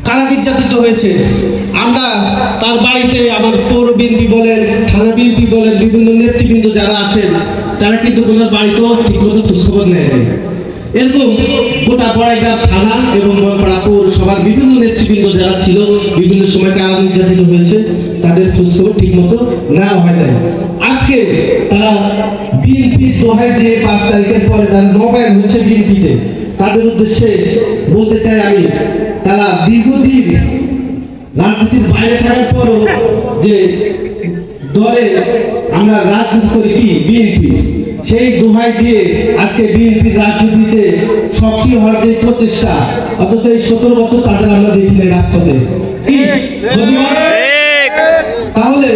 কারা নির্যাতিত হয়েছে। আমরা তার বাড়িতে আমার পৌর বিএনপি বলেন, থানা বিএনপি বলেন, বিভিন্ন নেতৃবৃন্দ যারা আছেন তারা কিন্তু ওনার বাড়িতেও ঠিকমতো খোঁজখবর নেয়। এরকম গোটা বড়াইগ্রাম থানা এবং মনপাড়া পৌরসভার বিভিন্ন নেতৃবৃন্দ যারা ছিল বিভিন্ন সময় কারা নির্যাতিত হয়েছে তাদের খোঁজখবর ঠিকমতো নেওয়া হয় নাই। আজকে তারা বিএনপির দোহাই দিয়ে 5 তারিখের পরে তারা মোবাইল হচ্ছে বিএনপিতে। তাদের উদ্দেশ্যে বলতে চাই আমি, তারা দীর্ঘদিন রাজনীতির বাইরে থাকার পরও যে দলে আমরা রাজনীতি করি কি বিএনপি, সেই দোহাই দিয়ে আজকে বিএনপির রাজনীতিতে সক্রিয় হওয়ার যে প্রচেষ্টা, অথচ এই 17 বছর তাদের আমরা দেখি নাই রাজপথে। তাহলে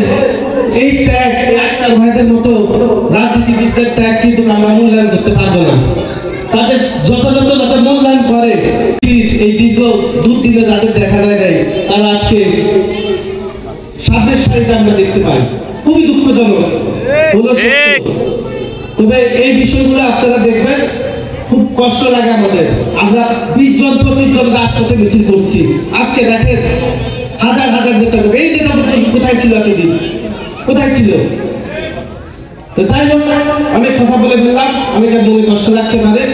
এই ত্যাগ, একটা ভাইদের মতো রাজনীতিবিদদের ত্যাগ কিন্তু আমরা মূল্যায়ন করতে পারবো না। তাদের যথাযথ যাতে মূল্যায়ন করে, এই দীর্ঘ দুর্দিনে যাদের দেখা যায় নাই তারা আজকে সামনের সারিতে আমরা দেখতে পাই। খুবই দুঃখজনক হলো সত্য। তবে এই বিষয়গুলো আপনারা দেখবেন, খুব কষ্ট লাগে আমাদের। আমরা 20 জন 25 জন রাজপথে মিছিল করছি, আজকে দেখেন হাজার হাজার নেতা। এই নেতা কোথায় ছিল এতদিন, কোথায় ছিল? তো যাই হোক, অনেক কথা বলে ফেললাম, অনেকের মনে কষ্ট লাগতে পারে।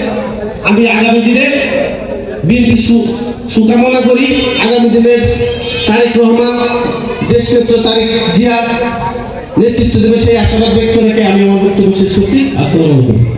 আমি আগামী দিনে বিএনপি সুকামনা করি। আগামী দিনের তারেক রহমান, দেশনেত্র তারেক জিয়া নেতৃত্ব দেবে সেই আশাবাদ ব্যক্ত রেখে আমি আমার বক্তব্য শেষ করছি। আসসালামু আলাইকুম।